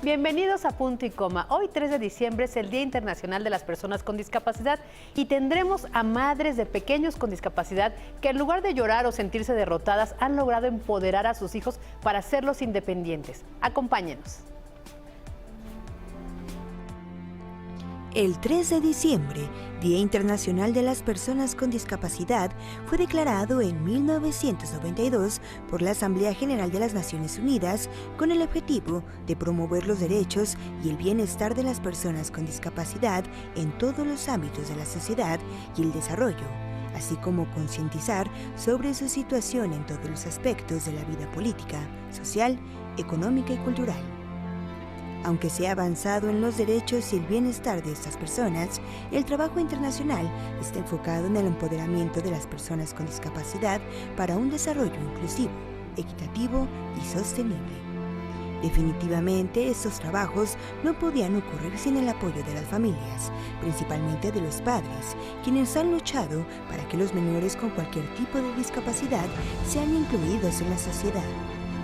Bienvenidos a Punto y Coma. Hoy, 3 de diciembre, es el Día Internacional de las Personas con Discapacidad y tendremos a madres de pequeños con discapacidad que en lugar de llorar o sentirse derrotadas, han logrado empoderar a sus hijos para hacerlos independientes. Acompáñenos. El 3 de diciembre, Día Internacional de las Personas con Discapacidad, fue declarado en 1992 por la Asamblea General de las Naciones Unidas con el objetivo de promover los derechos y el bienestar de las personas con discapacidad en todos los ámbitos de la sociedad y el desarrollo, así como concientizar sobre su situación en todos los aspectos de la vida política, social, económica y cultural. Aunque se ha avanzado en los derechos y el bienestar de estas personas, el trabajo internacional está enfocado en el empoderamiento de las personas con discapacidad para un desarrollo inclusivo, equitativo y sostenible. Definitivamente, estos trabajos no podían ocurrir sin el apoyo de las familias, principalmente de los padres, quienes han luchado para que los menores con cualquier tipo de discapacidad sean incluidos en la sociedad.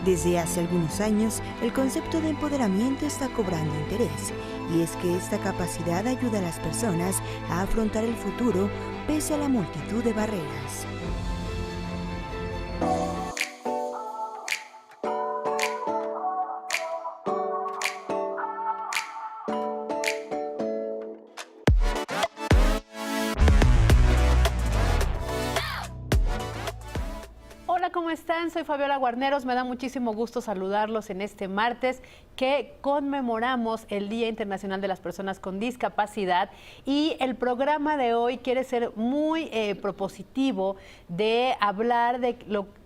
Desde hace algunos años, el concepto de empoderamiento está cobrando interés, y es que esta capacidad ayuda a las personas a afrontar el futuro pese a la multitud de barreras. ¿Cómo están? Soy Fabiola Guarneros. Me da muchísimo gusto saludarlos en este martes que conmemoramos el Día Internacional de las Personas con Discapacidad, y el programa de hoy quiere ser muy propositivo de hablar,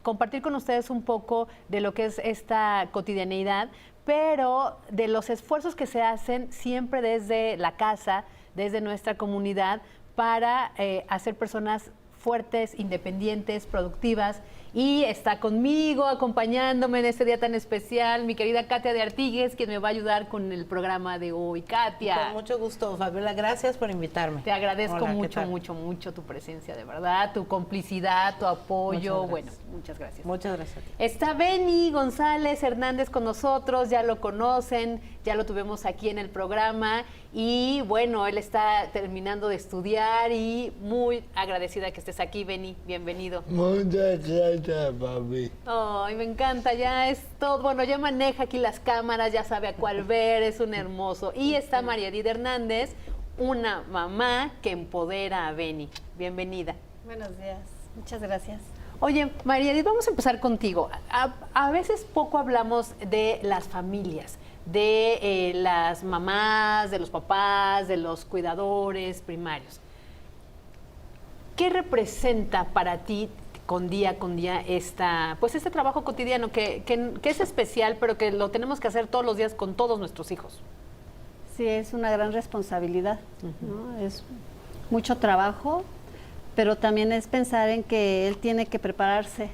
compartir con ustedes un poco de lo que es esta cotidianeidad, pero de los esfuerzos que se hacen siempre desde la casa, desde nuestra comunidad, para hacer personas fuertes, independientes, productivas. Y está conmigo, acompañándome en este día tan especial, mi querida Katia de Artigues, quien me va a ayudar con el programa de hoy. Katia. Con mucho gusto, Fabiola, gracias por invitarme. Te agradezco mucho tu presencia, de verdad, tu complicidad, tu apoyo. Bueno, muchas gracias. Muchas gracias a ti. Está Benny González Hernández con nosotros, ya lo conocen, ya lo tuvimos aquí en el programa, y bueno, él está terminando de estudiar y muy agradecida que estés aquí, Benny. Bienvenido. Muchas gracias, papi. Ay, me encanta, ya es todo, bueno, ya maneja aquí las cámaras, ya sabe a cuál ver, es un hermoso. Y está María Edith Hernández, una mamá que empodera a Benny. Bienvenida. Buenos días, muchas gracias. Oye, María Edith, vamos a empezar contigo. A veces poco hablamos de las familias, de las mamás, de los papás, de los cuidadores primarios. ¿Qué representa para ti con día este trabajo cotidiano que es especial, pero que lo tenemos que hacer todos los días con todos nuestros hijos? Sí, es una gran responsabilidad, ¿no? Es mucho trabajo, pero también es pensar en que él tiene que prepararse.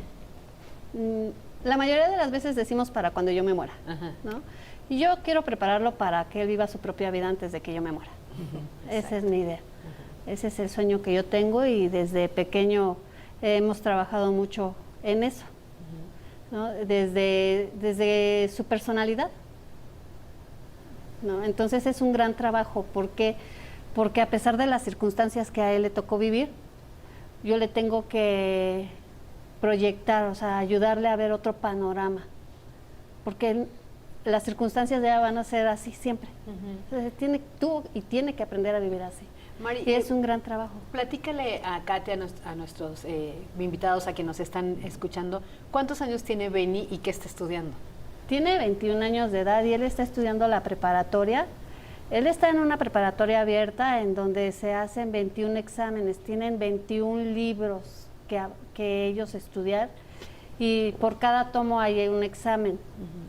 La mayoría de las veces decimos para cuando yo me muera, ¿no? Y yo quiero prepararlo para que él viva su propia vida antes de que yo me muera. Esa es mi idea. Ese es el sueño que yo tengo, y desde pequeño hemos trabajado mucho en eso, ¿no? Desde su personalidad, ¿no? Entonces es un gran trabajo, porque a pesar de las circunstancias que a él le tocó vivir, yo le tengo que proyectar, o sea, ayudarle a ver otro panorama, porque las circunstancias ya van a ser así siempre. Entonces, tiene que aprender a vivir así. Mari, y es un gran trabajo. Platícale a Katia, a nuestros invitados, a quienes nos están escuchando, ¿cuántos años tiene Benny y qué está estudiando? Tiene 21 años de edad y él está estudiando la preparatoria. Él está en una preparatoria abierta en donde se hacen 21 exámenes, tienen 21 libros que ellos estudian, y por cada tomo hay un examen.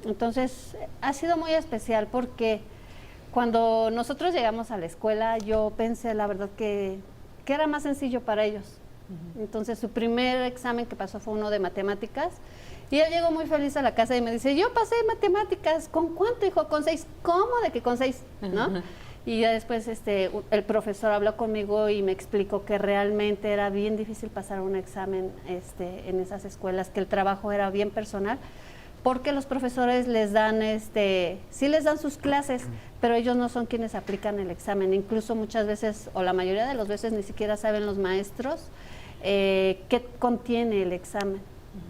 Entonces, ha sido muy especial porque cuando nosotros llegamos a la escuela, yo pensé, la verdad, que era más sencillo para ellos. Entonces, su primer examen que pasó fue uno de matemáticas, y él llegó muy feliz a la casa y me dice, yo pasé matemáticas. ¿Con cuánto, hijo? Con 6. ¿Cómo de que con 6? ¿No? Y ya después el profesor habló conmigo y me explicó que realmente era bien difícil pasar un examen en esas escuelas, que el trabajo era bien personal, porque los profesores les dan, sí les dan sus clases, pero ellos no son quienes aplican el examen. Incluso muchas veces, o la mayoría de las veces, ni siquiera saben los maestros qué contiene el examen,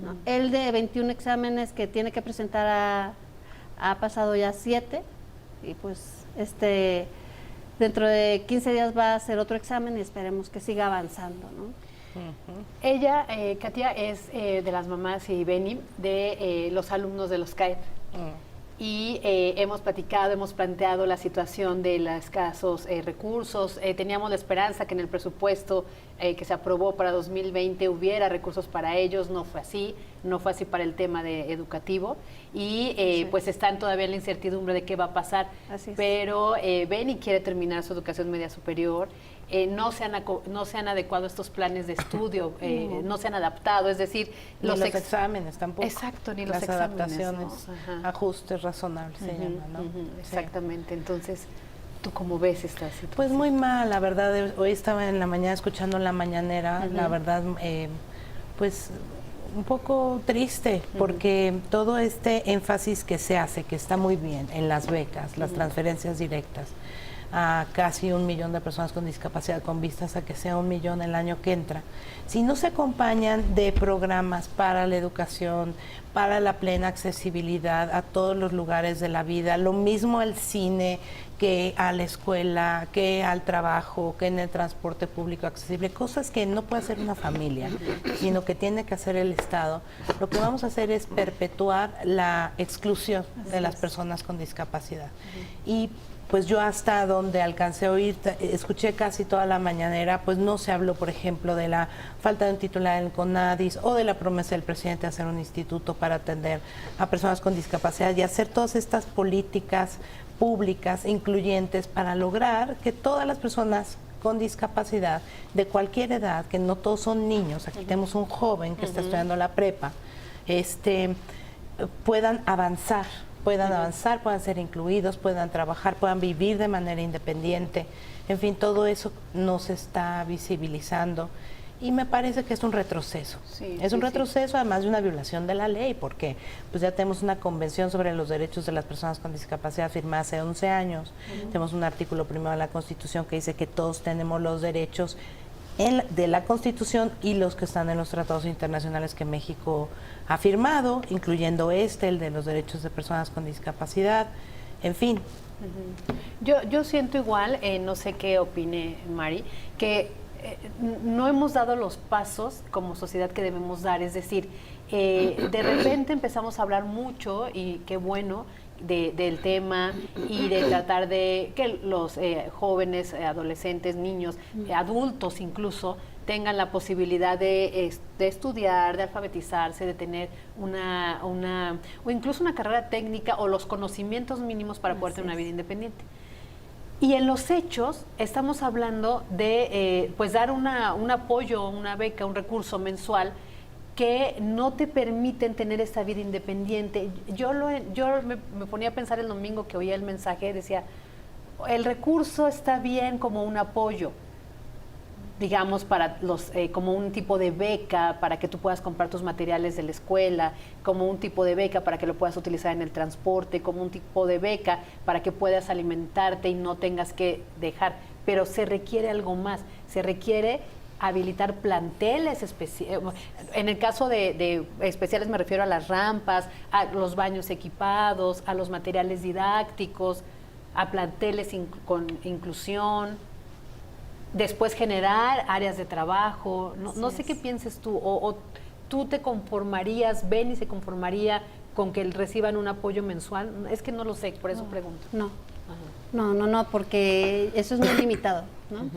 ¿no? El de 21 exámenes que tiene que presentar ha pasado ya 7, y pues dentro de 15 días va a hacer otro examen y esperemos que siga avanzando, ¿no? Ella, Katia, es de las mamás y Beni de los alumnos de los CAED. Y hemos platicado, hemos planteado la situación de los escasos recursos. Teníamos la esperanza que en el presupuesto que se aprobó para 2020 hubiera recursos para ellos. No fue así para el tema educativo. Y Sí. pues están todavía en la incertidumbre de qué va a pasar. Así es. Pero Beni quiere terminar su educación media superior. No se han adecuado estos planes de estudio, no se han adaptado, es decir, Ni los exámenes tampoco. Exacto, ni los Las exámenes, adaptaciones, ¿no? Ajá. ajustes razonables se llama, ¿no? Sí. Exactamente, entonces, ¿tú cómo ves esta situación? Pues muy mal, la verdad. Hoy estaba en la mañana escuchando la mañanera, la verdad, pues un poco triste, porque todo este énfasis que se hace, que está muy bien en las becas, las transferencias directas, a casi 1 millón de personas con discapacidad, con vistas a que sea 1 millón el año que entra, si no se acompañan de programas para la educación, para la plena accesibilidad a todos los lugares de la vida, lo mismo al cine, que a la escuela, que al trabajo, que en el transporte público accesible, cosas que no puede hacer una familia, sino que tiene que hacer el Estado, lo que vamos a hacer es perpetuar la exclusión de las personas con discapacidad. Y pues yo hasta donde alcancé a oír, escuché casi toda la mañanera, pues no se habló, por ejemplo, de la falta de un titular en el CONADIS o de la promesa del presidente de hacer un instituto para atender a personas con discapacidad y hacer todas estas políticas públicas incluyentes para lograr que todas las personas con discapacidad de cualquier edad, que no todos son niños, aquí tenemos un joven que está estudiando la prepa, puedan avanzar, puedan ser incluidos, puedan trabajar, puedan vivir de manera independiente. En fin, todo eso no se está visibilizando y me parece que es un retroceso. Es un retroceso, además de una violación de la ley, porque pues ya tenemos una convención sobre los derechos de las personas con discapacidad firmada hace 11 años. Tenemos un artículo primero de la Constitución que dice que todos tenemos los derechos de la Constitución y los que están en los tratados internacionales que México ha firmado, incluyendo el de los derechos de personas con discapacidad, en fin. Yo siento igual, no sé qué opine Mari, que no hemos dado los pasos como sociedad que debemos dar, es decir, de repente empezamos a hablar mucho y qué bueno del tema y de tratar de que los jóvenes, adolescentes, niños, adultos incluso, tengan la posibilidad de estudiar, de alfabetizarse, de tener o incluso una carrera técnica o los conocimientos mínimos para poder tener una vida independiente. Y en los hechos estamos hablando de pues dar un apoyo, una beca, un recurso mensual que no te permiten tener esta vida independiente. Yo me ponía a pensar el domingo que oía el mensaje, decía, el recurso está bien como un apoyo, digamos, para como un tipo de beca para que tú puedas comprar tus materiales de la escuela, como un tipo de beca para que lo puedas utilizar en el transporte, como un tipo de beca para que puedas alimentarte y no tengas que dejar. Pero se requiere algo más, se requiere habilitar planteles especiales. En el caso de especiales me refiero a las rampas, a los baños equipados, a los materiales didácticos, a planteles con inclusión. Después generar áreas de trabajo. No sé qué pienses tú, o tú te conformarías, Beni se conformaría con que reciban un apoyo mensual. Es que no lo sé, por eso pregunto. No, porque eso es muy limitado, ¿no?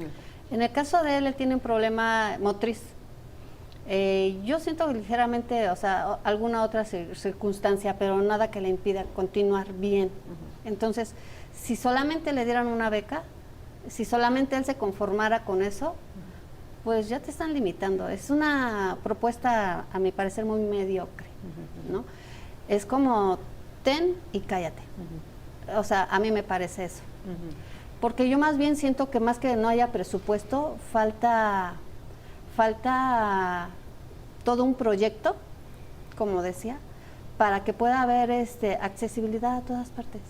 En el caso de él tiene un problema motriz. Yo siento ligeramente, o sea, alguna otra circunstancia, pero nada que le impida continuar bien. Entonces, si solamente le dieran una beca, si solamente él se conformara con eso, pues ya te están limitando. Es una propuesta, a mi parecer, muy mediocre, ¿no? Es como, ten y cállate. O sea, a mí me parece eso. Porque yo más bien siento que más que no haya presupuesto, falta todo un proyecto, como decía, para que pueda haber accesibilidad a todas partes.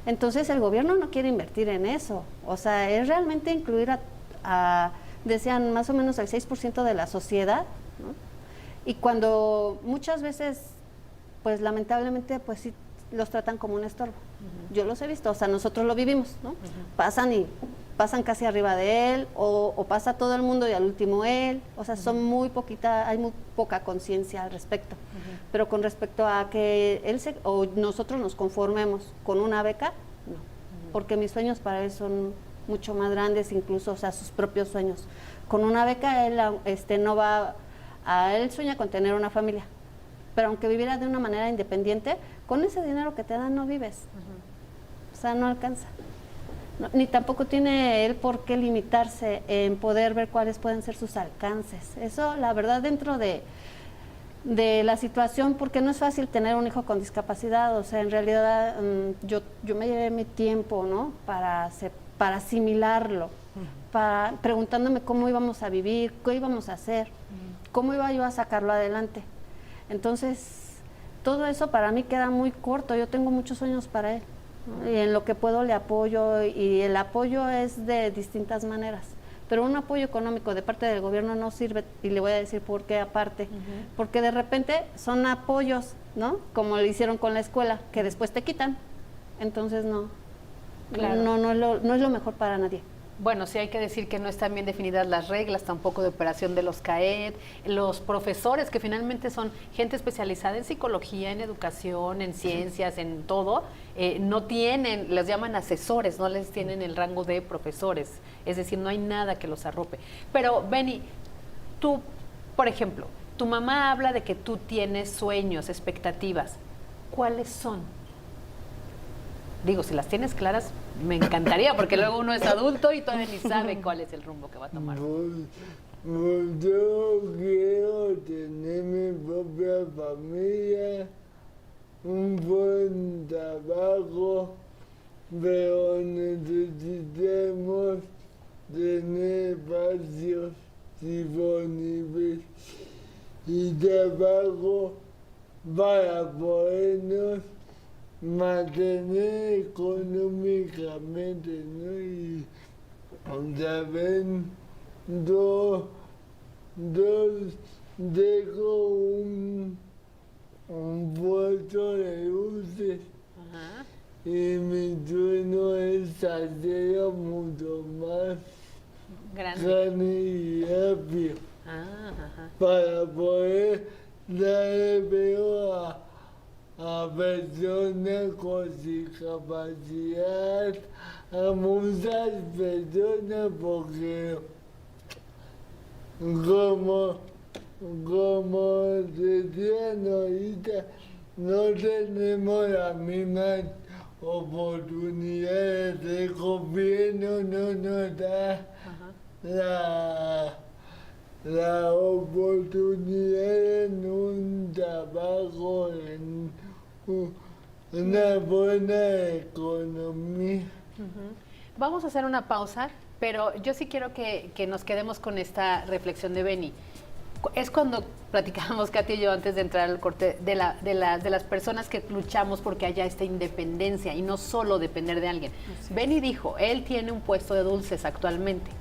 Entonces el gobierno no quiere invertir en eso, o sea, es realmente incluir decían más o menos al 6% de la sociedad, ¿no? Y cuando muchas veces, pues lamentablemente, pues sí los tratan como un estorbo. Yo los he visto, o sea, nosotros lo vivimos, ¿no? Pasan casi arriba de él, o pasa todo el mundo y al último él, o sea, hay muy poca conciencia al respecto. Pero con respecto a que o nosotros nos conformemos con una beca, no, porque mis sueños para él son mucho más grandes, incluso, o sea, sus propios sueños. Con una beca él no va, él sueña con tener una familia, pero aunque viviera de una manera independiente, con ese dinero que te dan no vives, o sea, no alcanza. No, ni tampoco tiene él por qué limitarse en poder ver cuáles pueden ser sus alcances. Eso, la verdad, dentro de la situación, porque no es fácil tener un hijo con discapacidad, o sea, en realidad yo me llevé mi tiempo, ¿no? Para asimilarlo, preguntándome cómo íbamos a vivir, qué íbamos a hacer, cómo iba yo a sacarlo adelante. Entonces, todo eso para mí queda muy corto, yo tengo muchos sueños para él, ¿no? Y en lo que puedo le apoyo, y el apoyo es de distintas maneras. Pero un apoyo económico de parte del gobierno no sirve, y le voy a decir por qué aparte. Porque de repente son apoyos, ¿no? Como lo hicieron con la escuela, que después te quitan. Entonces no es lo mejor para nadie. Bueno, sí hay que decir que no están bien definidas las reglas tampoco de operación de los CAED, los profesores que finalmente son gente especializada en psicología, en educación, en ciencias, en todo, no tienen, les llaman asesores, no les tienen el rango de profesores, es decir, no hay nada que los arrope. Pero Beni, tú, por ejemplo, tu mamá habla de que tú tienes sueños, expectativas, ¿cuáles son? Digo, si las tienes claras, me encantaría, porque luego uno es adulto y todavía ni sabe cuál es el rumbo que va a tomar. Yo quiero tener mi propia familia, un buen trabajo, pero necesitamos tener espacios disponibles y trabajo para podernos mantener económicamente, ¿no? Y también dejo un puesto de luces. Ajá. Y mi sueño es hacerlo mucho más grande y rápido. Ajá. Para poder dar veo a personas con discapacidad, a muchas personas, porque como decían ahorita, no tenemos las mismas oportunidades, el gobierno no nos da la oportunidad en un trabajo, en una buena economía. Vamos a hacer una pausa, pero yo sí quiero que nos quedemos con esta reflexión de Beni. Es cuando platicábamos, Katy y yo, antes de entrar al corte, de las personas que luchamos porque haya esta independencia y no solo depender de alguien. Beni dijo, él tiene un puesto de dulces actualmente,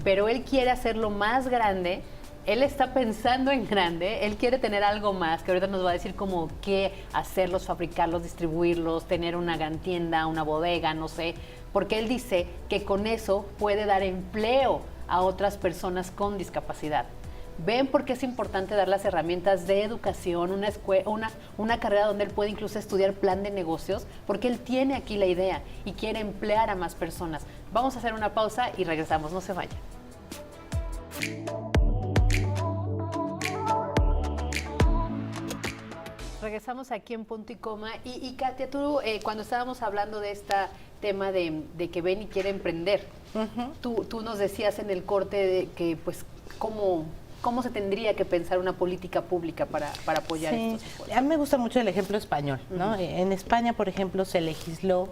pero él quiere hacerlo más grande. Él está pensando en grande, él quiere tener algo más, que ahorita nos va a decir como qué hacerlos, fabricarlos, distribuirlos, tener una gran tienda, una bodega, no sé, porque él dice que con eso puede dar empleo a otras personas con discapacidad. ¿Ven por qué es importante dar las herramientas de educación, una carrera donde él puede incluso estudiar plan de negocios? Porque él tiene aquí la idea y quiere emplear a más personas. Vamos a hacer una pausa y regresamos, no se vayan. Regresamos aquí en Punto y Coma. Y Katia, tú cuando estábamos hablando de este tema de que Beni quiere emprender, tú nos decías en el corte de que pues cómo se tendría que pensar una política pública para apoyar estos esfuerzos. A mí me gusta mucho el ejemplo español, ¿no? En España, por ejemplo, se legisló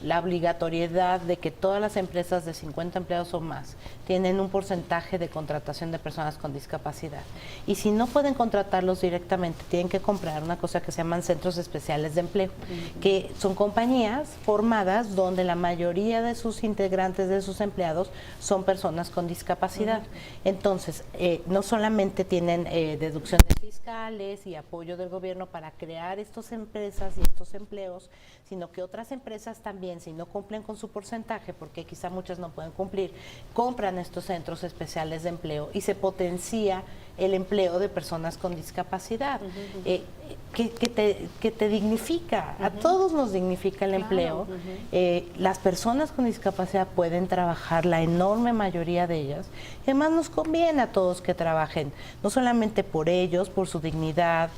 la obligatoriedad de que todas las empresas de 50 empleados o más tienen un porcentaje de contratación de personas con discapacidad. Y si no pueden contratarlos directamente, tienen que comprar una cosa que se llaman centros especiales de empleo, que son compañías formadas donde la mayoría de sus integrantes, de sus empleados, son personas con discapacidad. Entonces, no solamente tienen deducciones fiscales y apoyo del gobierno para crear estas empresas y estos empleos, sino que otras empresas también, si no cumplen con su porcentaje, porque quizá muchas no pueden cumplir, compran estos centros especiales de empleo y se potencia el empleo de personas con discapacidad, que te dignifica, a todos nos dignifica el empleo. Las personas con discapacidad pueden trabajar, la enorme mayoría de ellas, y además nos conviene a todos que trabajen, no solamente por ellos, por su dignidad,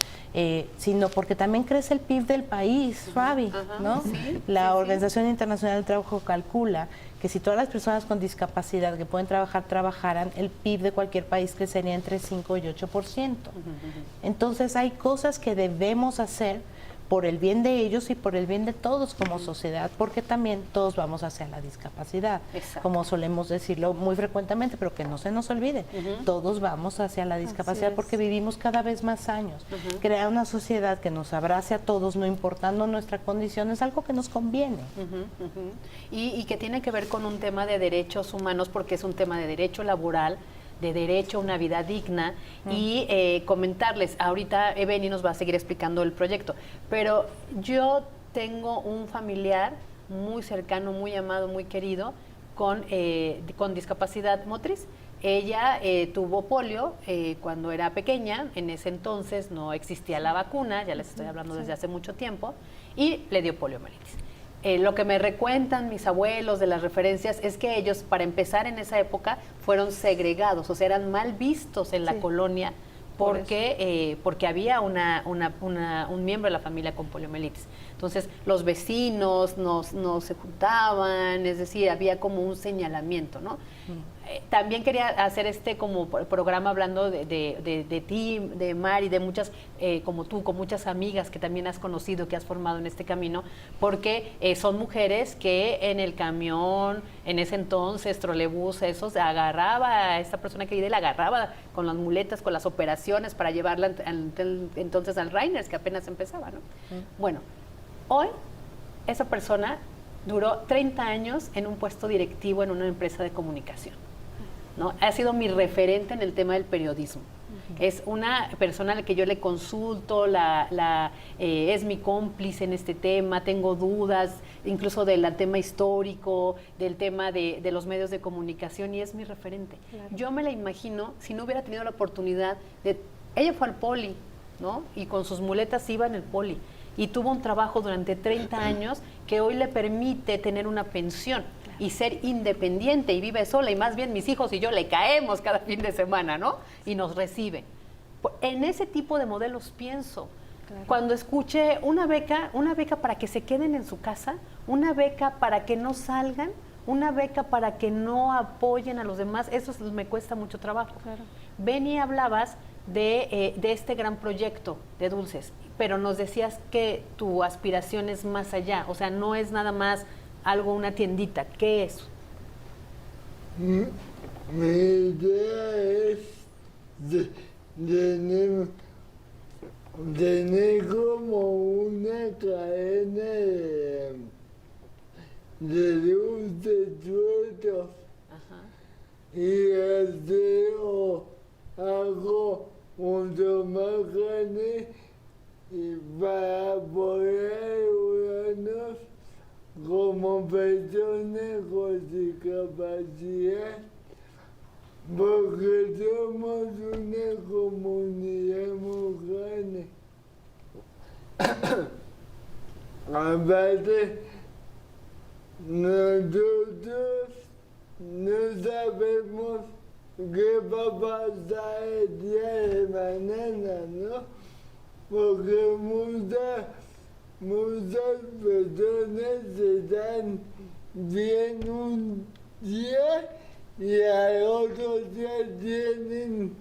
sino porque también crece el PIB del país, Fabi, ¿no? La Organización Internacional del Trabajo calcula que si todas las personas con discapacidad que pueden trabajar, trabajaran, el PIB de cualquier país crecería entre 5 y 8%. Entonces hay cosas que debemos hacer por el bien de ellos y por el bien de todos como sociedad, porque también todos vamos hacia la discapacidad, como solemos decirlo muy frecuentemente, pero que no se nos olvide, todos vamos hacia la discapacidad porque vivimos cada vez más años. Crear una sociedad que nos abrace a todos, no importando nuestra condición, es algo que nos conviene. Y que tiene que ver con un tema de derechos humanos, porque es un tema de derecho laboral, de derecho a una vida digna y comentarles, ahorita Ebeni nos va a seguir explicando el proyecto, pero yo tengo un familiar muy cercano, muy amado, muy querido con discapacidad motriz. Ella tuvo polio cuando era pequeña, en ese entonces no existía la vacuna, ya les estoy hablando desde hace mucho tiempo, y le dio poliomielitis. Lo que me recuentan mis abuelos de las referencias es que ellos, para empezar en esa época, fueron segregados, o sea, eran mal vistos en la colonia porque había un miembro de la familia con poliomielitis. Entonces, los vecinos no se juntaban, es decir, había como un señalamiento, ¿no? También quería hacer como programa hablando de ti, de Mari, de muchas, como tú, con muchas amigas que también has conocido, que has formado en este camino, porque son mujeres que en el camión, en ese entonces, trolebús, esos, agarraba a esta persona querida y la agarraba con las muletas, con las operaciones para llevarla entonces al Reiners, que apenas empezaba, ¿no? Bueno, hoy esa persona duró 30 años en un puesto directivo en una empresa de comunicación, ¿no? Ha sido mi referente en el tema del periodismo. Es una persona a la que yo le consulto, es mi cómplice en este tema, tengo dudas, incluso del tema histórico, del tema de los medios de comunicación, y es mi referente. Claro. Yo me la imagino, si no hubiera tenido la oportunidad ella fue al poli, ¿no? Y con sus muletas iba en el poli, y tuvo un trabajo durante 30 años que hoy le permite tener una pensión y ser independiente, y vive sola, y más bien mis hijos y yo le caemos cada fin de semana, ¿no? Y nos reciben. En ese tipo de modelos pienso. Claro. Cuando escuché una beca para que se queden en su casa, una beca para que no salgan, una beca para que no apoyen a los demás, eso me cuesta mucho trabajo. Claro. Beni, hablabas de este gran proyecto de dulces, pero nos decías que tu aspiración es más allá, o sea, no es nada más una tiendita. ¿Qué es? Mi idea es tener como una cadena de dulces sueltos. Y hacer algo mucho más grande y para poder ayudarnos como personas con discapacidad, porque somos una comunidad muy grande. Aparte, nosotros no sabemos qué va a pasar el día de mañana, ¿no? Porque muchas personas se dan bien un día y al otro día tienen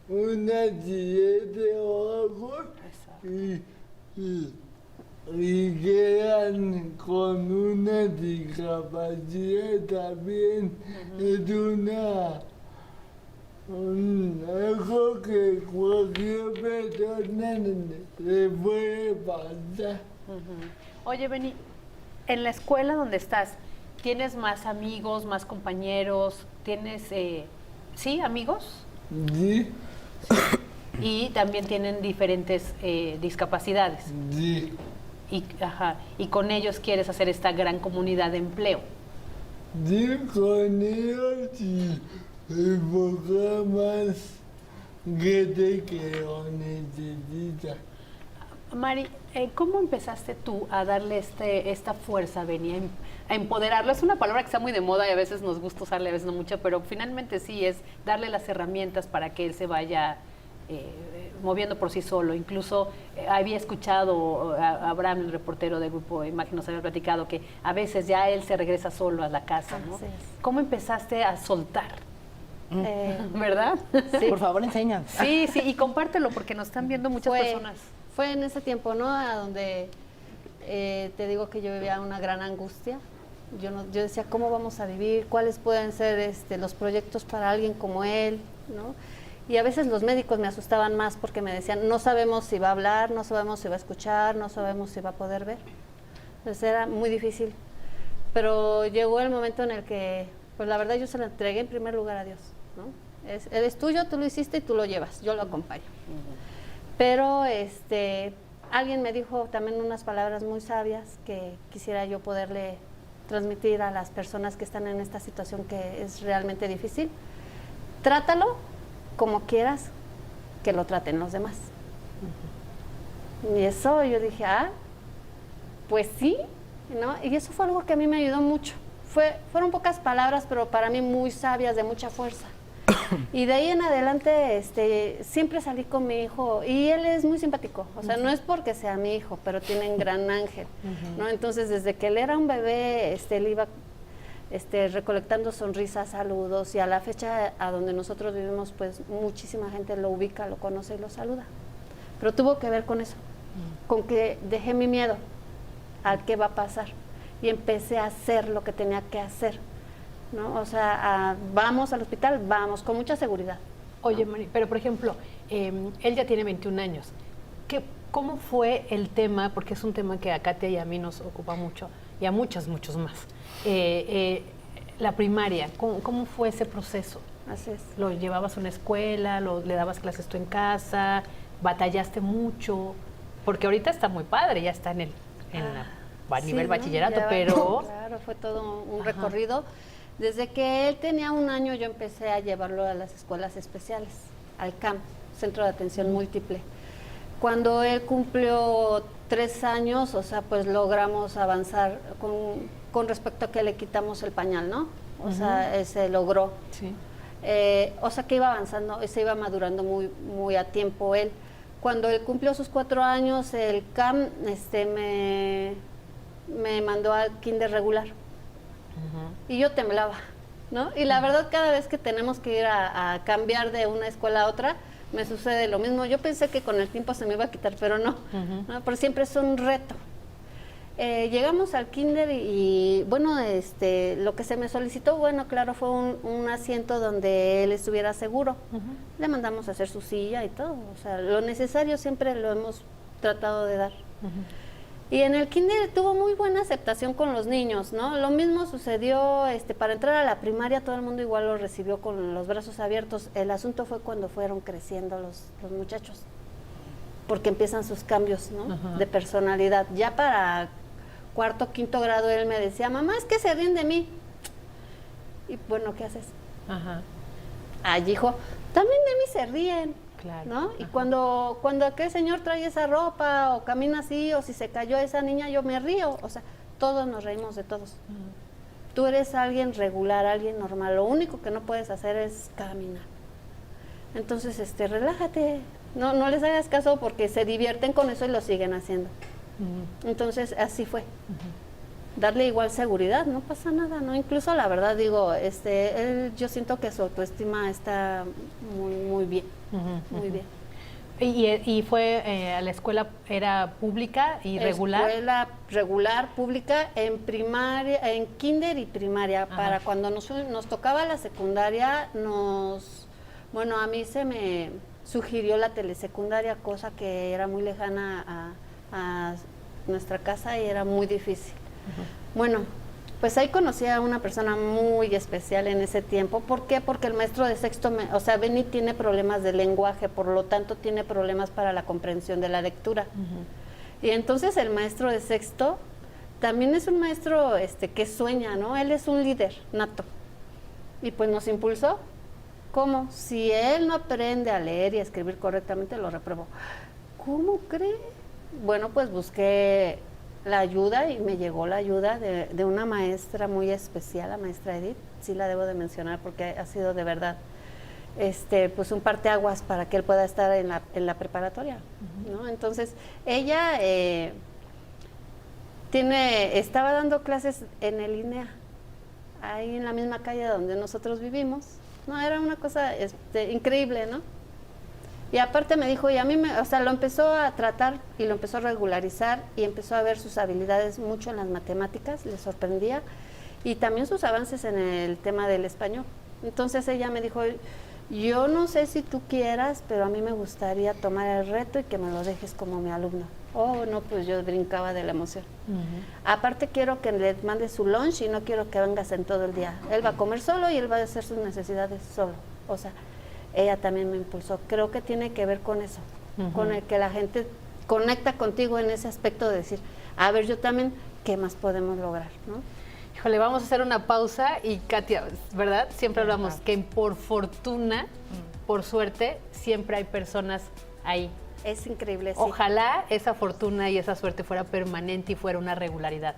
un accidente o algo y quedan con una discapacidad también. Es algo que cualquier persona le puede pasar. Oye, Beni, en la escuela donde estás, ¿tienes más amigos, más compañeros? ¿Tienes, sí, amigos? Sí, Y también tienen diferentes discapacidades. sí, Y con ellos quieres hacer esta gran comunidad de empleo. sí, con ellos y enfocar más gente que lo necesita. Mari, ¿cómo empezaste tú a darle esta fuerza, Beni, a empoderarlo? Es una palabra que está muy de moda y a veces nos gusta usarle, a veces no mucho, pero finalmente sí es darle las herramientas para que él se vaya moviendo por sí solo. Incluso había escuchado a Abraham, el reportero del Grupo Imagen, nos había platicado que a veces ya él se regresa solo a la casa, ¿no? Así es. ¿Cómo empezaste a soltar? ¿Verdad? Por favor, enséñanos. Sí, sí, y compártelo porque nos están viendo muchas personas. Fue en ese tiempo, ¿no? A donde te digo que yo vivía una gran angustia. Yo decía, ¿cómo vamos a vivir? ¿Cuáles pueden ser los proyectos para alguien como él? ¿No? Y a veces los médicos me asustaban más porque me decían, no sabemos si va a hablar, no sabemos si va a escuchar, no sabemos si va a poder ver. Entonces era muy difícil. Pero llegó el momento en el que, pues la verdad yo se lo entregué en primer lugar a Dios, ¿no? Él es tuyo, tú lo hiciste y tú lo llevas, yo lo acompaño. Pero alguien me dijo también unas palabras muy sabias que quisiera yo poderle transmitir a las personas que están en esta situación que es realmente difícil. Trátalo como quieras que lo traten los demás. Y eso yo dije, pues sí, ¿no? Y eso fue algo que a mí me ayudó mucho. Fueron pocas palabras, pero para mí muy sabias, de mucha fuerza. Y de ahí en adelante siempre salí con mi hijo y él es muy simpático, o sea, no es porque sea mi hijo, pero tiene un gran ángel, ¿no? Entonces desde que él era un bebé, él iba recolectando sonrisas, saludos, y a la fecha a donde nosotros vivimos, pues muchísima gente lo ubica, lo conoce y lo saluda. Pero tuvo que ver con eso, con que dejé mi miedo al qué va a pasar y empecé a hacer lo que tenía que hacer, ¿no? O sea, vamos al hospital, vamos, con mucha seguridad. Oye, Mari, pero por ejemplo, él ya tiene 21 años. ¿Cómo fue el tema? Porque es un tema que a Katia y a mí nos ocupa mucho, y a muchos más. La primaria, ¿cómo fue ese proceso? Así es. ¿Lo llevabas a una escuela? ¿Le dabas clases tú en casa? ¿Batallaste mucho? Porque ahorita está muy padre, ya está a nivel ¿no? bachillerato, Ya pero... Claro, fue todo un recorrido. Desde que él tenía 1 año yo empecé a llevarlo a las escuelas especiales, al CAM, Centro de Atención Múltiple. Cuando él cumplió 3 años, o sea, pues logramos avanzar con respecto a que le quitamos el pañal, ¿no? O sea, se logró. Sí. O sea, que iba avanzando, se iba madurando muy, muy a tiempo él. Cuando él cumplió sus 4 años, el CAM me mandó al kinder regular. Y yo temblaba, ¿no? Y la verdad, cada vez que tenemos que ir a cambiar de una escuela a otra, me sucede lo mismo. Yo pensé que con el tiempo se me iba a quitar, pero no, ¿no? Pero siempre es un reto. Llegamos al kinder y bueno, lo que se me solicitó, bueno, claro, fue un asiento donde él estuviera seguro. Le mandamos a hacer su silla y todo, o sea, lo necesario siempre lo hemos tratado de dar. Y en el kinder tuvo muy buena aceptación con los niños, ¿no? Lo mismo sucedió, para entrar a la primaria todo el mundo igual lo recibió con los brazos abiertos. El asunto fue cuando fueron creciendo los muchachos, porque empiezan sus cambios, ¿no? De personalidad. Ya para 4º, 5º grado él me decía, mamá, es que se ríen de mí. Y bueno, ¿qué haces? Ay, hijo, también de mí se ríen. Claro. ¿No? Y cuando aquel señor trae esa ropa o camina así, o si se cayó esa niña, yo me río. O sea, todos nos reímos de todos. Tú eres alguien regular, alguien normal. Lo único que no puedes hacer es caminar. Entonces, relájate. No les hagas caso porque se divierten con eso y lo siguen haciendo. Entonces, así fue. Darle igual seguridad, no pasa nada, ¿no? Incluso, la verdad, digo, él, yo siento que su autoestima está muy, muy bien. Muy bien. ¿Y fue a la escuela, era pública y regular? Escuela regular, pública, en primaria, en kinder y primaria. Ajá. Para cuando nos tocaba la secundaria, bueno, a mí se me sugirió la telesecundaria, cosa que era muy lejana a nuestra casa y era muy difícil. Bueno, pues ahí conocí a una persona muy especial en ese tiempo. ¿Por qué? Porque el maestro de sexto, Benny tiene problemas de lenguaje, por lo tanto tiene problemas para la comprensión de la lectura. Y entonces el maestro de sexto también es un maestro que sueña, ¿no? Él es un líder nato. Y pues nos impulsó. ¿Cómo? Si él no aprende a leer y a escribir correctamente, lo reprobó. ¿Cómo cree? Bueno, pues busqué la ayuda y me llegó la ayuda de una maestra muy especial, la maestra Edith, sí la debo de mencionar porque ha sido de verdad pues un parteaguas para que él pueda estar en la preparatoria, ¿no? Entonces, ella estaba dando clases en el INEA, ahí en la misma calle donde nosotros vivimos. No, era una cosa increíble, ¿no? Y aparte me dijo, y a mí, lo empezó a tratar y lo empezó a regularizar y empezó a ver sus habilidades mucho en las matemáticas, le sorprendía, y también sus avances en el tema del español. Entonces ella me dijo, yo no sé si tú quieras, pero a mí me gustaría tomar el reto y que me lo dejes como mi alumno. Oh, no, pues yo brincaba de la emoción. Aparte quiero que le mandes su lunch y no quiero que vengas en todo el día. Él va a comer solo y él va a hacer sus necesidades solo. O sea, ella también me impulsó. Creo que tiene que ver con eso, con el que la gente conecta contigo en ese aspecto de decir, a ver, yo también, ¿qué más podemos lograr, no? Híjole, vamos a hacer una pausa y Katia, ¿verdad? Siempre hablamos que por fortuna, por suerte, siempre hay personas ahí. Es increíble, sí. Ojalá esa fortuna y esa suerte fuera permanente y fuera una regularidad.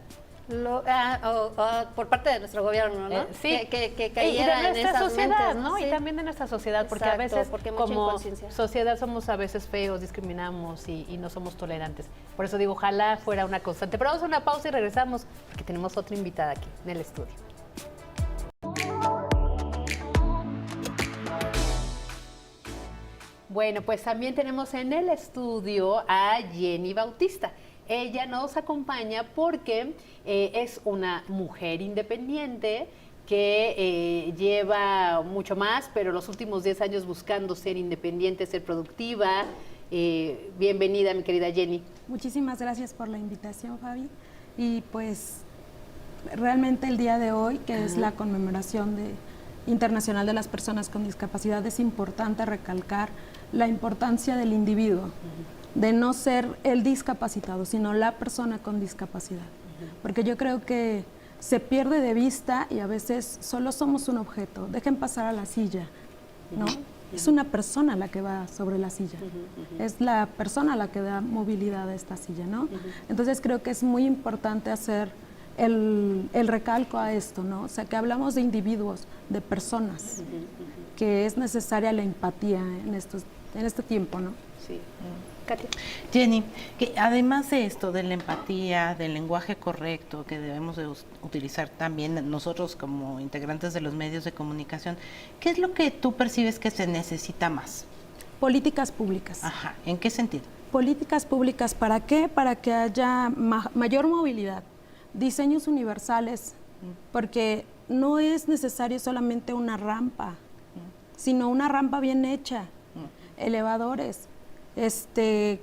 Por parte de nuestro gobierno, ¿no? Sí. Que cayera y de en nuestra esas sociedad, mentes, ¿no? Sí. Y también de nuestra sociedad, porque a Exacto, veces porque mucha como inconsciencia. sociedad somos a veces feos, discriminamos y no somos tolerantes. Por eso digo, ojalá fuera una constante. Pero vamos a una pausa y regresamos, porque tenemos otra invitada aquí en el estudio. Bueno, pues también tenemos en el estudio a Jenny Bautista. Ella nos acompaña porque es una mujer independiente que lleva mucho más, pero los últimos 10 años buscando ser independiente, ser productiva. Bienvenida, mi querida Jenny. Muchísimas gracias por la invitación, Fabi. Y pues realmente el día de hoy, que es la conmemoración internacional de las personas con discapacidad, es importante recalcar la importancia del individuo, de no ser el discapacitado, sino la persona con discapacidad. Porque yo creo que se pierde de vista y a veces solo somos un objeto. Dejen pasar a la silla, ¿no? Es una persona la que va sobre la silla. Es la persona la que da movilidad a esta silla, ¿no? Entonces creo que es muy importante hacer el recalco a esto, ¿no? O sea, que hablamos de individuos, de personas, que es necesaria la empatía en este tiempo, ¿no? Sí. Katia. Jenny, que además de esto, de la empatía, del lenguaje correcto que debemos de utilizar también nosotros como integrantes de los medios de comunicación, ¿qué es lo que tú percibes que se necesita más? Políticas públicas. Ajá, ¿en qué sentido? Políticas públicas, ¿para qué? Para que haya mayor movilidad, diseños universales, porque no es necesario solamente una rampa, sino una rampa bien hecha, elevadores,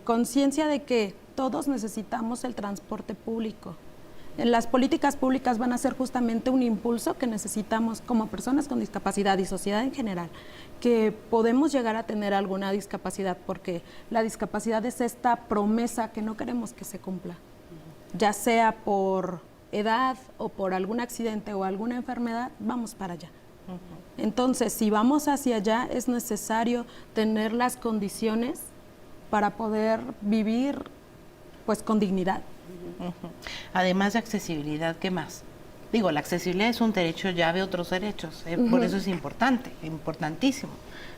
conciencia de que todos necesitamos el transporte público. Las políticas públicas van a ser justamente un impulso que necesitamos como personas con discapacidad y sociedad en general, que podemos llegar a tener alguna discapacidad, porque la discapacidad es esta promesa que no queremos que se cumpla, ya sea por edad o por algún accidente o alguna enfermedad, vamos para allá. Entonces, si vamos hacia allá, es necesario tener las condiciones para poder vivir pues con dignidad. Además de accesibilidad, ¿qué más? Digo, la accesibilidad es un derecho llave a otros derechos, por eso es importante, importantísimo,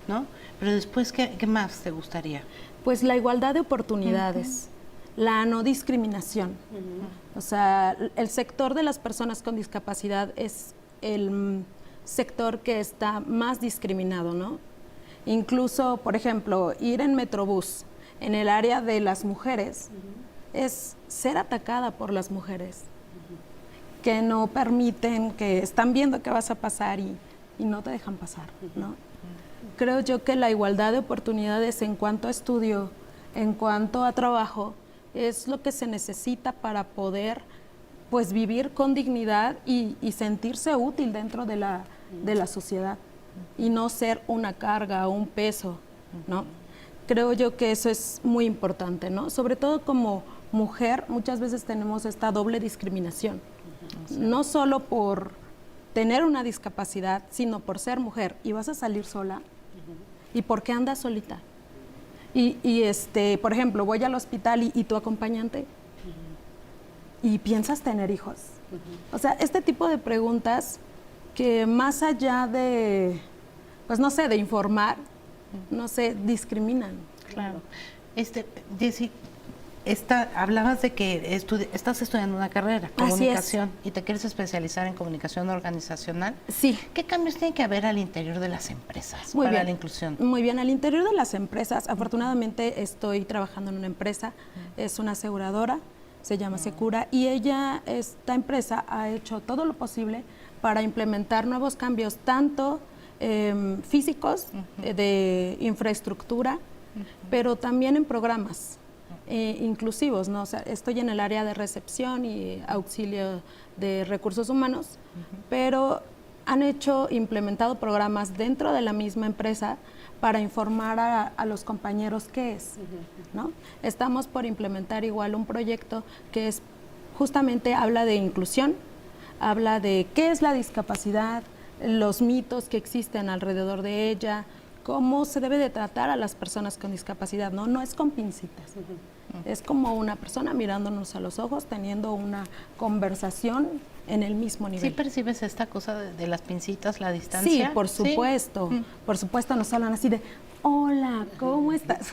¿no? Pero después, ¿qué más te gustaría? Pues la igualdad de oportunidades, la no discriminación. O sea, el sector de las personas con discapacidad es el sector que está más discriminado, ¿no? Incluso, por ejemplo, ir en Metrobús en el área de las mujeres es ser atacada por las mujeres, que no permiten, que están viendo que vas a pasar y no te dejan pasar, ¿no? Creo yo que la igualdad de oportunidades en cuanto a estudio, en cuanto a trabajo, es lo que se necesita para poder pues vivir con dignidad y sentirse útil dentro de la sociedad y no ser una carga o un peso, ¿no? Creo yo que eso es muy importante, ¿no? Sobre todo como mujer, muchas veces tenemos esta doble discriminación, no solo por tener una discapacidad, sino por ser mujer y vas a salir sola. ¿Y por qué andas solita? Y por ejemplo, voy al hospital y tu acompañante, y piensas tener hijos. O sea, este tipo de preguntas que más allá de, pues no sé, de informar, no sé, discriminan. Claro. Jessy, hablabas de que estás estudiando una carrera, comunicación, y te quieres especializar en comunicación organizacional. Sí. ¿Qué cambios tiene que haber al interior de las empresas para la inclusión? Muy bien, al interior de las empresas, afortunadamente estoy trabajando en una empresa, es una aseguradora, se llama Secura, y esta empresa ha hecho todo lo posible para implementar nuevos cambios, tanto físicos, de infraestructura, pero también en programas inclusivos, ¿no? O sea, estoy en el área de recepción y auxilio de recursos humanos, pero han implementado programas dentro de la misma empresa para informar a los compañeros qué es, ¿no? Estamos por implementar igual un proyecto que es justamente habla de inclusión, habla de qué es la discapacidad, los mitos que existen alrededor de ella, cómo se debe de tratar a las personas con discapacidad, ¿no? No es con pincitas, es como una persona mirándonos a los ojos, teniendo una conversación en el mismo nivel. ¿Sí percibes esta cosa de las pincitas, la distancia? Sí, por supuesto. Por supuesto nos hablan así de, hola, ¿cómo estás?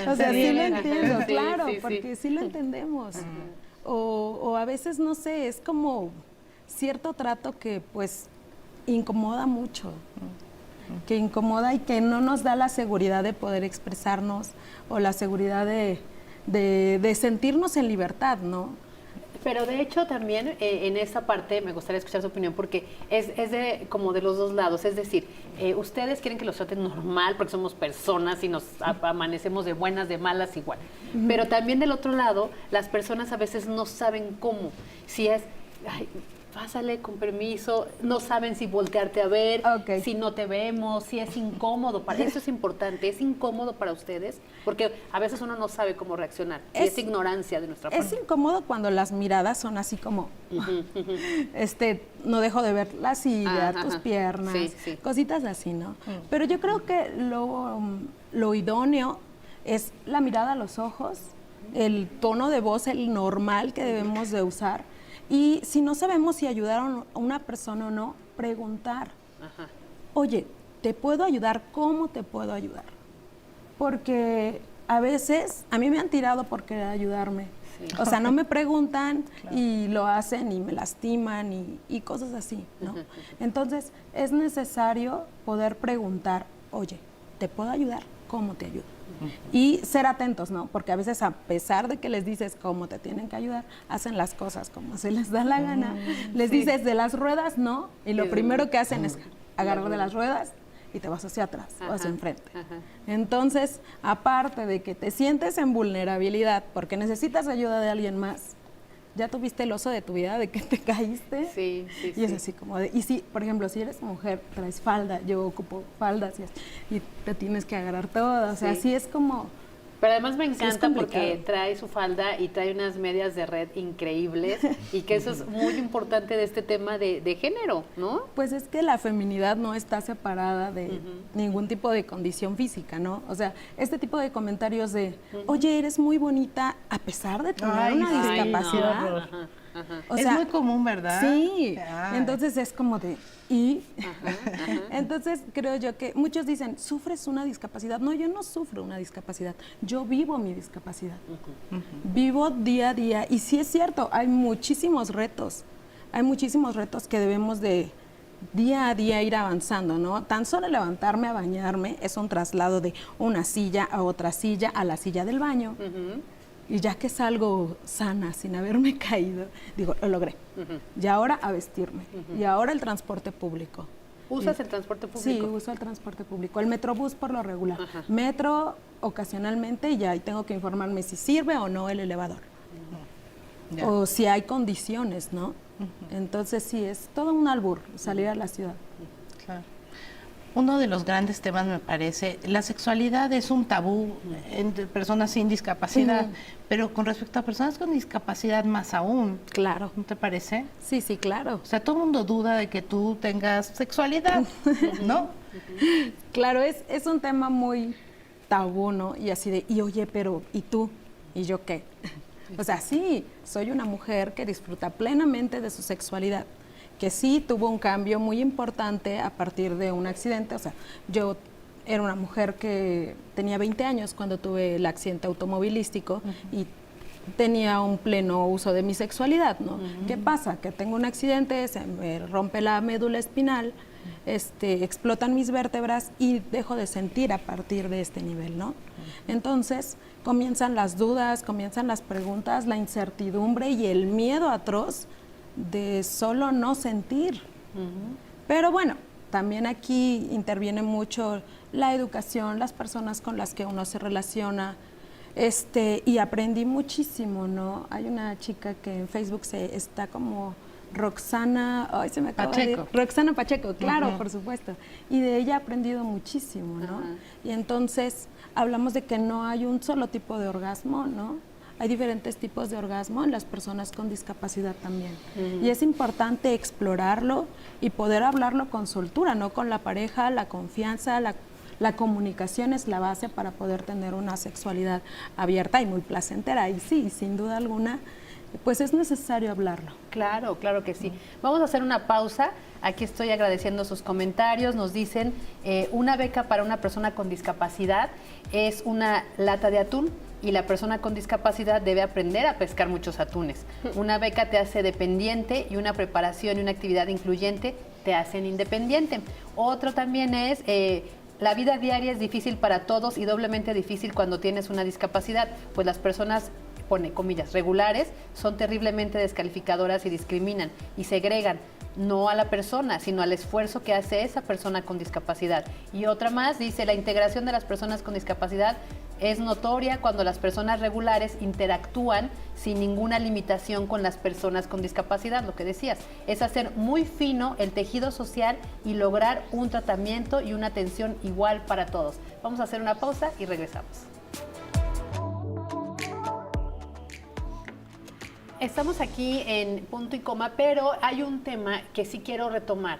O sea, sí lo entiendo, claro, porque sí lo entendemos. O a veces, no sé, es como cierto trato que pues incomoda mucho, que incomoda y que no nos da la seguridad de poder expresarnos o la seguridad de sentirnos en libertad, ¿no? Pero de hecho también en esta parte me gustaría escuchar su opinión porque es como de los dos lados, es decir, ustedes quieren que los traten normal porque somos personas y nos amanecemos de buenas, de malas igual, pero también del otro lado las personas a veces no saben cómo, si es, ay, pásale con permiso, no saben si voltearte a ver, si no te vemos, si es incómodo, eso es importante, es incómodo para ustedes, porque a veces uno no sabe cómo reaccionar, y es ignorancia de nuestra parte. Es incómodo cuando las miradas son así como, no dejo de ver la silla, tus piernas, cositas así, ¿no? Pero yo creo que lo idóneo es la mirada a los ojos, el tono de voz, el normal que debemos de usar. Y si no sabemos si ayudar a una persona o no, preguntar. Oye, ¿te puedo ayudar? ¿Cómo te puedo ayudar? Porque a veces a mí me han tirado por querer ayudarme. O sea, no me preguntan y lo hacen y me lastiman y cosas así, ¿no? Entonces, es necesario poder preguntar, oye, ¿te puedo ayudar? ¿Cómo te ayudo? Y ser atentos, ¿no? Porque a veces a pesar de que les dices cómo te tienen que ayudar, hacen las cosas como se les da la gana. Les dices de las ruedas, no, y lo primero que hacen es agarrar de las ruedas y te vas hacia atrás o hacia enfrente. Entonces, aparte de que te sientes en vulnerabilidad porque necesitas ayuda de alguien más, ya tuviste el oso de tu vida de que te caíste. Y es así como de, y si, por ejemplo, si eres mujer, traes falda, yo ocupo faldas y te tienes que agarrar todo, o sea, así es como... Pero además me encanta porque trae su falda y trae unas medias de red increíbles y que eso es muy importante de este tema de género, ¿no? Pues es que la feminidad no está separada de ningún tipo de condición física, ¿no? O sea, este tipo de comentarios de, oye, eres muy bonita a pesar de tener una discapacidad. O sea, es muy común, ¿verdad? Sí, entonces es como de, entonces creo yo que muchos dicen, ¿sufres una discapacidad? No, yo no sufro una discapacidad, yo vivo mi discapacidad, vivo día a día, y sí es cierto, hay muchísimos retos que debemos de día a día ir avanzando, ¿no? Tan solo levantarme a bañarme es un traslado de una silla a otra silla, a la silla del baño. Y ya que salgo sana, sin haberme caído, digo, lo logré. Y ahora a vestirme. Y ahora el transporte público. ¿Usas el transporte público? Sí, uso el transporte público. El Metrobús por lo regular. Metro ocasionalmente y ya ahí tengo que informarme si sirve o no el elevador. O si hay condiciones, ¿no? Entonces sí, es todo un albur salir a la ciudad. Claro. Uno de los grandes temas, me parece, la sexualidad es un tabú entre personas sin discapacidad, pero con respecto a personas con discapacidad más aún. Claro. ¿No te parece? Sí, sí, claro. O sea, todo el mundo duda de que tú tengas sexualidad, ¿no? Claro, es un tema muy tabú, ¿no? Y así de, y oye, pero, ¿y tú? ¿Y yo qué? O sea, sí, soy una mujer que disfruta plenamente de su sexualidad, que sí tuvo un cambio muy importante a partir de un accidente. O sea, yo era una mujer que tenía 20 años cuando tuve el accidente automovilístico y tenía un pleno uso de mi sexualidad, ¿no? ¿Qué pasa? Que tengo un accidente, se me rompe la médula espinal, explotan mis vértebras y dejo de sentir a partir de este nivel, ¿no? Entonces comienzan las dudas, comienzan las preguntas, la incertidumbre y el miedo atroz de solo no sentir. Pero bueno, también aquí interviene mucho la educación, las personas con las que uno se relaciona, y aprendí muchísimo, ¿no? Hay una chica que en Facebook está como Roxana, ay, se me acaba de ir. Roxana Pacheco, claro, por supuesto. Y de ella he aprendido muchísimo, ¿no? Y entonces hablamos de que no hay un solo tipo de orgasmo, ¿no? Hay diferentes tipos de orgasmo en las personas con discapacidad también. Y es importante explorarlo y poder hablarlo con soltura, ¿no? Con la pareja, la confianza, la comunicación es la base para poder tener una sexualidad abierta y muy placentera. Y sí, sin duda alguna, pues es necesario hablarlo. Claro, claro que sí. Vamos a hacer una pausa. Aquí estoy agradeciendo sus comentarios. Nos dicen, una beca para una persona con discapacidad es una lata de atún y la persona con discapacidad debe aprender a pescar muchos atunes. Una beca te hace dependiente y una preparación y una actividad incluyente te hacen independiente. Otro también es... la vida diaria es difícil para todos y doblemente difícil cuando tienes una discapacidad, pues las personas, pone comillas, regulares, son terriblemente descalificadoras y discriminan y segregan no a la persona, sino al esfuerzo que hace esa persona con discapacidad. Y otra más, dice, la integración de las personas con discapacidad es notoria cuando las personas regulares interactúan sin ninguna limitación con las personas con discapacidad, lo que decías, es hacer muy fino el tejido social y lograr un tratamiento y una atención igual para todos. Vamos a hacer una pausa y regresamos. Estamos aquí en punto y coma, pero hay un tema que sí quiero retomar.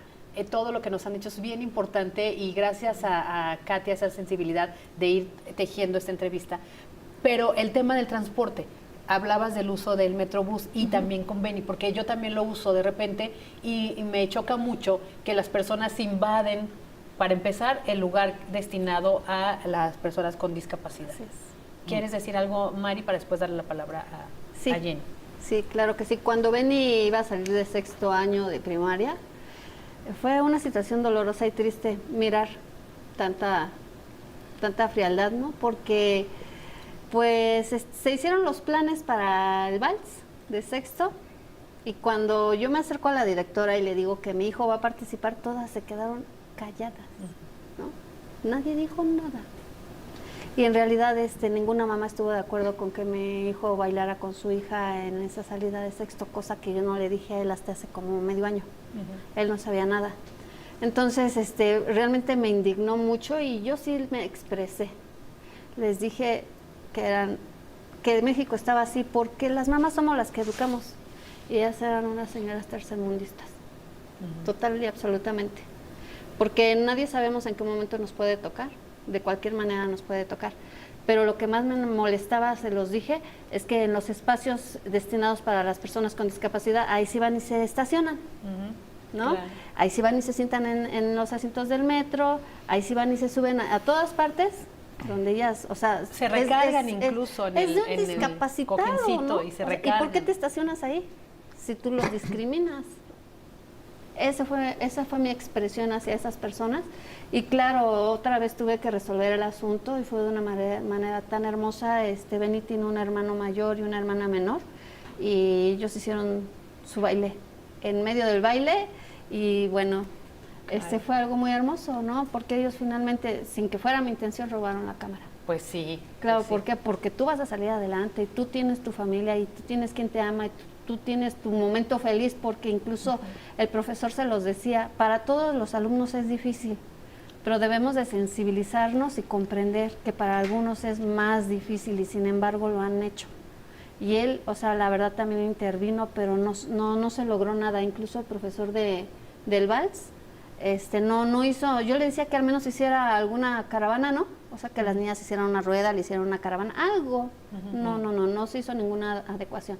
Todo lo que nos han dicho es bien importante y gracias a Katia, esa sensibilidad de ir tejiendo esta entrevista. Pero el tema del transporte, hablabas del uso del Metrobús y también con Beni, porque yo también lo uso de repente y me choca mucho que las personas invaden, para empezar, el lugar destinado a las personas con discapacidad. ¿Quieres decir algo, Mari, para después darle la palabra a Jenny? Sí, claro que sí. Cuando Beni iba a salir de 6º año de primaria, fue una situación dolorosa y triste mirar tanta frialdad, ¿no? Porque pues se hicieron los planes para el vals de 6º y cuando yo me acerco a la directora y le digo que mi hijo va a participar, todas se quedaron calladas, ¿no? Nadie dijo nada. Y en realidad ninguna mamá estuvo de acuerdo con que mi hijo bailara con su hija en esa salida de 6º, cosa que yo no le dije a él hasta hace como medio año. Él no sabía nada. Entonces, realmente me indignó mucho y yo sí me expresé. Les dije que México estaba así porque las mamás somos las que educamos y ellas eran unas señoras tercermundistas, total y absolutamente. Porque nadie sabemos en qué momento nos puede tocar. De cualquier manera nos puede tocar. Pero lo que más me molestaba, se los dije, es que en los espacios destinados para las personas con discapacidad, ahí sí van y se estacionan, ¿no? Claro. Ahí sí van y se sientan en los asientos del metro, ahí sí van y se suben a todas partes, donde ellas, o sea... Se recargan incluso en el discapacitado, cojincito, ¿no? y se recargan. ¿Y por qué te estacionas ahí si tú los discriminas? Esa fue mi expresión hacia esas personas. Y claro, otra vez tuve que resolver el asunto y fue de una manera tan hermosa. Benny tiene un hermano mayor y una hermana menor y ellos hicieron su baile en medio del baile y bueno, fue algo muy hermoso, ¿no? Porque ellos finalmente, sin que fuera mi intención, robaron la cámara. Pues sí. Claro, pues sí. ¿por qué? Porque tú vas a salir adelante y tú tienes tu familia y tú tienes quien te ama y tú tienes tu momento feliz, porque incluso el profesor se los decía, para todos los alumnos es difícil, pero debemos de sensibilizarnos y comprender que para algunos es más difícil y sin embargo lo han hecho. Y él, o sea, la verdad también intervino, pero no se logró nada. Incluso el profesor del vals, no hizo, yo le decía que al menos hiciera alguna caravana, ¿no? O sea, que las niñas hicieran una rueda, le hicieran una caravana, algo. No se hizo ninguna adecuación.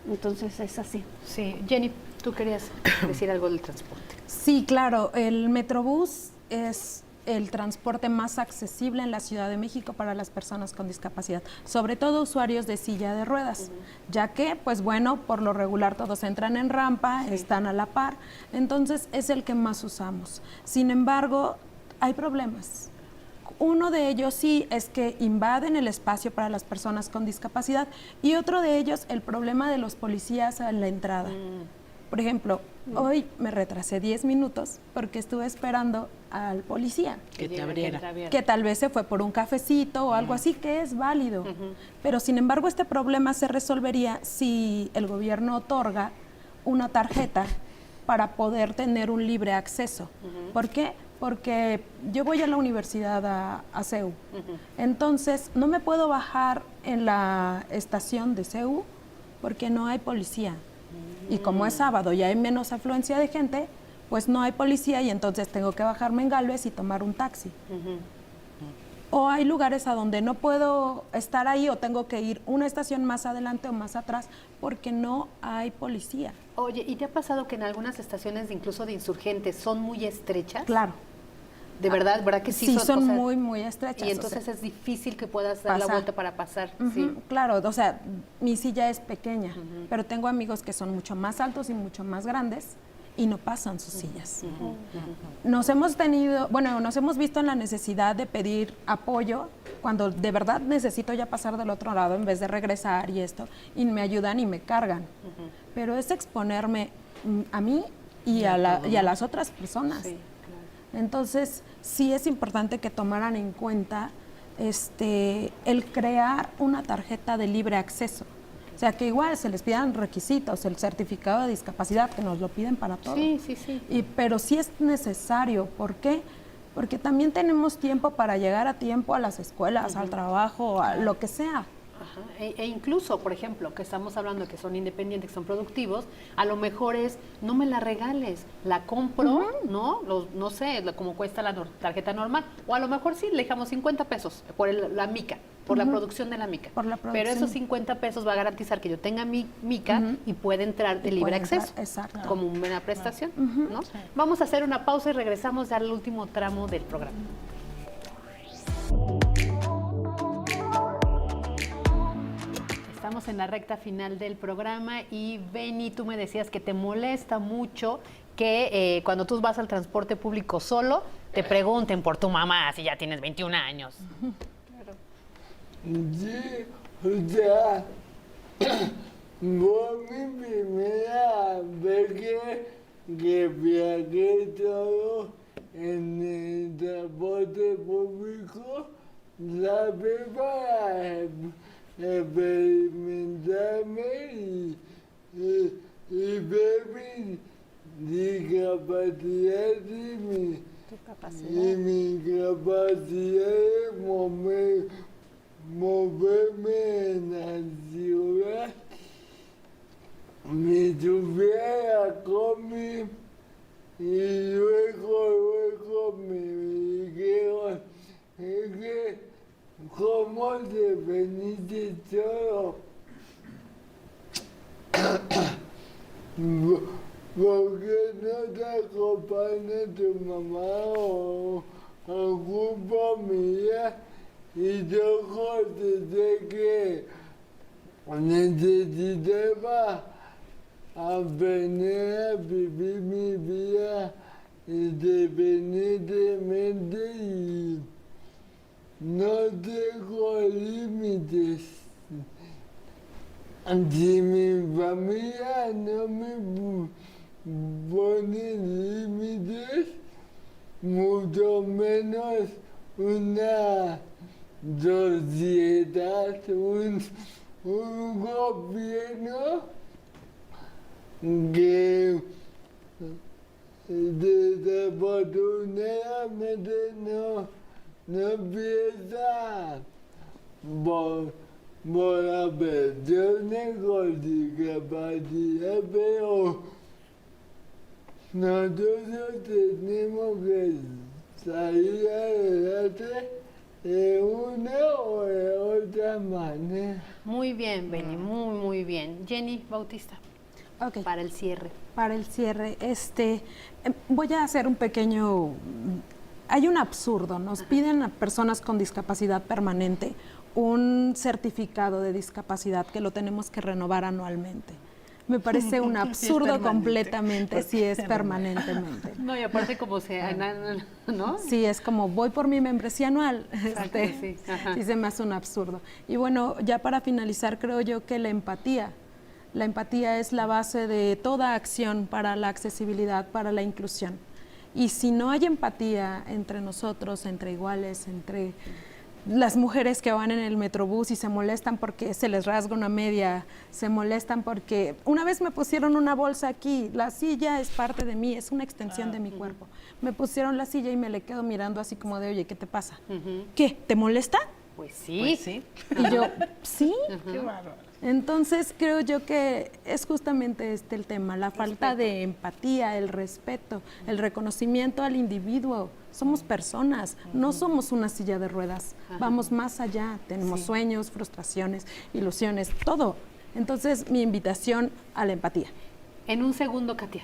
Entonces es así. Sí, Jenny, tú querías decir algo del transporte. Sí, claro, el Metrobús es el transporte más accesible en la Ciudad de México para las personas con discapacidad, sobre todo usuarios de silla de ruedas, ya que, pues bueno, por lo regular todos entran en rampa, están a la par, entonces es el que más usamos. Sin embargo, hay problemas. Uno de ellos sí es que invaden el espacio para las personas con discapacidad y otro de ellos el problema de los policías a la entrada. Por ejemplo, hoy me retrasé 10 minutos porque estuve esperando al policía. Que te abriera. Que tal vez se fue por un cafecito o algo así, que es válido. Pero sin embargo este problema se resolvería si el gobierno otorga una tarjeta para poder tener un libre acceso. ¿Por qué? Porque yo voy a la universidad a CEU. Entonces no me puedo bajar en la estación de CEU porque no hay policía. Y como es sábado y hay menos afluencia de gente, pues no hay policía y entonces tengo que bajarme en Gálvez y tomar un taxi. O hay lugares a donde no puedo estar ahí o tengo que ir una estación más adelante o más atrás porque no hay policía. Oye, ¿y te ha pasado que en algunas estaciones, incluso de insurgentes, son muy estrechas? Claro. ¿De verdad? ¿Verdad que sí? Sí, son o sea, muy, muy estrechas. Y entonces es difícil que puedas dar la vuelta para pasar. Sí. Claro, o sea, mi silla es pequeña, pero tengo amigos que son mucho más altos y mucho más grandes y no pasan sus sillas. Nos hemos visto en la necesidad de pedir apoyo cuando de verdad necesito ya pasar del otro lado en vez de regresar y esto, y me ayudan y me cargan. Pero es exponerme a mí y a las otras personas. Sí. Entonces, sí es importante que tomaran en cuenta el crear una tarjeta de libre acceso. O sea, que igual se les pidan requisitos, el certificado de discapacidad, que nos lo piden para todo. Sí. Pero sí es necesario. ¿Por qué? Porque también tenemos tiempo para llegar a tiempo a las escuelas, al trabajo, a lo que sea. Ajá. E incluso, por ejemplo, que estamos hablando de que son independientes, que son productivos, a lo mejor es, no me la regales, la compro, ¿no? No sé, como cuesta la tarjeta normal, o a lo mejor sí, le dejamos 50 pesos por la mica, por la producción de la mica. Por la producción. Pero esos 50 pesos va a garantizar que yo tenga mi mica y pueda entrar de libre acceso, exacto. como una buena prestación, ¿no? Sí. Vamos a hacer una pausa y regresamos al último tramo del programa. Estamos en la recta final del programa y Benny, tú me decías que te molesta mucho que cuando tú vas al transporte público solo, te pregunten por tu mamá si ya tienes 21 años. Claro. Sí, o sea, fue mi primera vez que viajé solo en el transporte público, ¿sabes? Para experimentarme y ver mi discapacidad y mi capacidad de moverme en la ciudad. Me subí a la combi y luego me dijeron, es que ¿cómo te veniste solo? ¿Por qué no te acompaña tu mamá o algún familiar? Y yo contesté que necesitaba aprender a vivir mi vida independientemente y no tengo límites. Si mi familia no me pone límites, mucho menos una sociedad, un gobierno que desafortunadamente no empieza por las personas con discapacidad, pero nosotros tenemos que salir adelante de una o de otra manera. Muy bien, Beni, muy bien. Jenny Bautista, Ok. para el cierre. Para el cierre, voy a hacer un pequeño... Hay un absurdo, nos piden a personas con discapacidad permanente un certificado de discapacidad que lo tenemos que renovar anualmente. Me parece un absurdo completamente si es permanentemente. No, y aparte como sea, ¿no? Sí, es como voy por mi membresía anual. Exacto, sí, ajá. Sí se me hace un absurdo. Y bueno, ya para finalizar, creo yo que la empatía es la base de toda acción para la accesibilidad, para la inclusión. Y si no hay empatía entre nosotros, entre iguales, entre las mujeres que van en el metrobús y se molestan porque se les rasga una media, se molestan porque una vez me pusieron una bolsa aquí, la silla es parte de mí, es una extensión de mi cuerpo. Me pusieron la silla y me le quedo mirando así como de, oye, ¿qué te pasa? ¿Qué? ¿Te molesta? Pues sí. Pues sí. Y yo, ¿sí? Qué bárbaro. Entonces creo yo que es justamente el tema, la falta de empatía, el respeto, el reconocimiento al individuo. Somos personas, no somos una silla de ruedas, vamos más allá, tenemos sueños, frustraciones, ilusiones, todo. Entonces mi invitación a la empatía. En un segundo, Katia.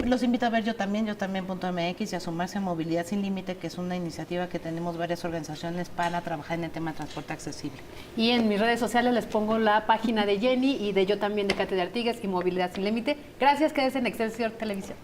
Los invito a ver yo también.mx y a sumarse a Movilidad Sin Límite, que es una iniciativa que tenemos varias organizaciones para trabajar en el tema de transporte accesible. Y en mis redes sociales les pongo la página de Jenny y de yo también de Katia de Artigues y Movilidad Sin Límite. Gracias, quédense en Excelsior Televisión.